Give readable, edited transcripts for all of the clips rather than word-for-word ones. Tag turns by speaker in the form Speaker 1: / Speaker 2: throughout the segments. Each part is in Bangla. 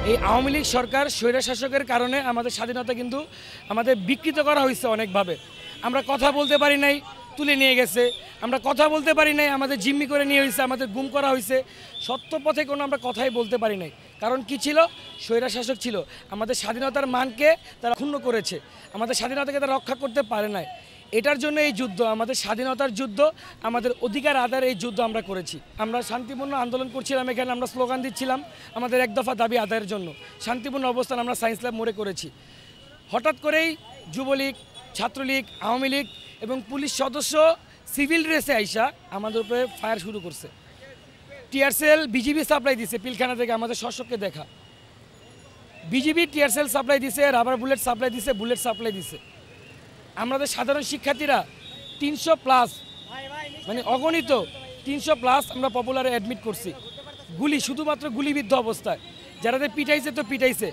Speaker 1: এই আওয়ামী লীগ সরকার স্বৈরশাসকের কারণে আমাদের স্বাধীনতা কিন্তু আমাদের বিকৃত করা হয়েছে অনেকভাবে। আমরা কথা বলতে পারি নাই, তুলে নিয়ে গেছে। আমরা কথা বলতে পারি নাই, আমাদের জিম্মি করে নিয়ে হয়েছে, আমাদের গুম করা হয়েছে। সত্য পথে কোনো আমরা কথাই বলতে পারি নাই। কারণ কি ছিল? স্বৈরশাসক ছিল। আমাদের স্বাধীনতার মানকে তারা ক্ষুণ্ণ করেছে, আমাদের স্বাধীনতাকে তারা রক্ষা করতে পারে নাই। এটার জন্য এই যুদ্ধ, আমাদের স্বাধীনতার যুদ্ধ, আমাদের অধিকার আদায়ের এই যুদ্ধ আমরা করেছি। আমরা শান্তিপূর্ণ আন্দোলন করছিলাম, এখানে আমরা স্লোগান দিচ্ছিলাম আমাদের এক দফা দাবি আদায়ের জন্য। শান্তিপূর্ণ অবস্থান আমরা সায়েন্স ল্যাব মোড়ে করেছি। হঠাৎ করেই যুবলীগ, ছাত্রলীগ, আওয়ামী লীগ এবং পুলিশ সদস্য সিভিল ড্রেসে আইসা আমাদের উপরে ফায়ার শুরু করছে। টিয়ারসেল বিজিবি সাপ্লাই দিছে, পিলখানা থেকে আমাদের শস্যকে দেখা। বিজিবি টিয়ারসেল সাপ্লাই দিছে, রাবার বুলেট সাপ্লাই দিছে, বুলেট সাপ্লাই দিছে। আমাদের সাধারণ শিক্ষার্থীরা 300+, মানে অগণিত 300+ আমরা পপুলারে অ্যাডমিট করছি। গুলি, শুধুমাত্র গুলিবিদ্ধ অবস্থায়। যারাদের পিটাইছে তো পিটাইছে।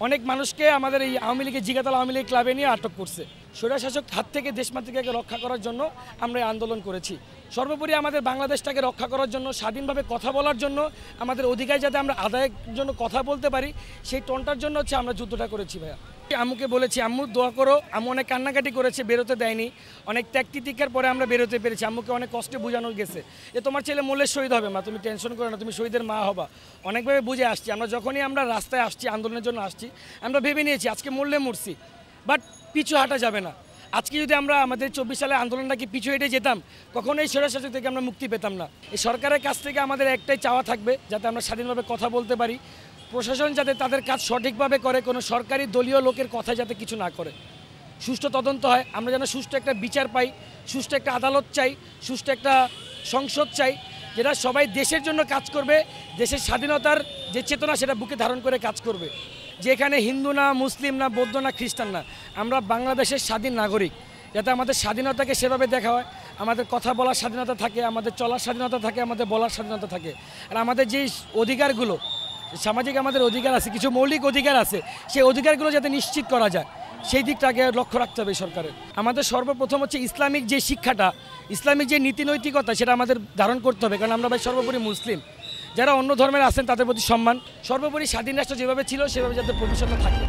Speaker 1: অনেক মানুষকে আমাদের এই আওয়ামী লীগের জিগাতলা আওয়ামী লীগ ক্লাবে নিয়ে আটক করছে। স্বৈরশাসক হাত থেকে দেশমাতৃকাকে রক্ষা করার জন্য আমরা এই আন্দোলন করেছি। সর্বোপরি আমাদের বাংলাদেশটাকে রক্ষা করার জন্য, স্বাধীনভাবে কথা বলার জন্য, আমাদের অধিকার যাতে আমরা আদায়ের জন্য কথা বলতে পারি, সেই টনটার জন্য হচ্ছে আমরা যুদ্ধটা করেছি। ভাইয়া আম্মুকে বলেছি, আম্মু দোয়া করো। আম্মু অনেক কান্নাকাটি করেছে, বেরোতে দেয়নি। অনেক ত্যাগ তিতিক্ষার পরে আমরা বেরোতে পেরেছি। আম্মুকে অনেক কষ্টে বোঝানো গেছে যে তোমার ছেলে মূল্যের শহীদ হবে, মা তুমি টেনশন করো না, তুমি শহীদের মা হবা। অনেকভাবে বুঝে আসছি। আমরা যখনই আমরা রাস্তায় আসছি, আন্দোলনের জন্য আসছি, আমরা ভেবে নিয়েছি আজকে মরলে মরছি, বাট পিছু হাঁটা যাবে না। আজকে যদি আমরা আমাদের 24 সালে আন্দোলনটাকে পিছু হেঁটে যেতাম, কখনোই স্বৈরশাসক থেকে আমরা মুক্তি পেতাম না। এই সরকারের কাছ থেকে আমাদের একটাই চাওয়া থাকবে, যাতে আমরা স্বাধীনভাবে কথা বলতে পারি। প্রশাসন যাতে তাদের কাজ সঠিকভাবে করে, কোনো সরকারি দলীয় লোকের কথা যাতে কিছু না করে। সুষ্ঠু তদন্ত হয়, আমরা যেন সুষ্ঠু একটা বিচার পাই, সুষ্ঠু একটা আদালত চাই, সুষ্ঠু একটা সংসদ চাই, যেটা সবাই দেশের জন্য কাজ করবে, দেশের স্বাধীনতার যে চেতনা সেটা বুকে ধারণ করে কাজ করবে। যেখানে হিন্দু না, মুসলিম না, বৌদ্ধ না, খ্রিস্টান না, আমরা বাংলাদেশের স্বাধীন নাগরিক। যাতে আমাদের স্বাধীনতাকে সেভাবে দেখা হয়, আমাদের কথা বলার স্বাধীনতা থাকে, আমাদের চলার স্বাধীনতা থাকে, আমাদের বলার স্বাধীনতা থাকে। আর আমাদের যে অধিকারগুলো, সামাজিক আমাদের অধিকার আছে, কিছু মৌলিক অধিকার আছে, সেই অধিকারগুলো যাতে নিশ্চিত করা যায়, সেই দিকটাকে লক্ষ্য রাখতে হবে সরকারের। আমাদের সর্বপ্রথম হচ্ছে ইসলামিক যে শিক্ষাটা, ইসলামিক যে নীতি নৈতিকতা, সেটা আমাদের ধারণ করতে হবে। কারণ আমরা ভাই সর্বোপরি মুসলিম। যারা অন্য ধর্মের আছেন তাদের প্রতি সম্মান। সর্বোপরি স্বাধীন রাষ্ট্র যেভাবে ছিল সেভাবে যাতে ভবিষ্যতে থাকে।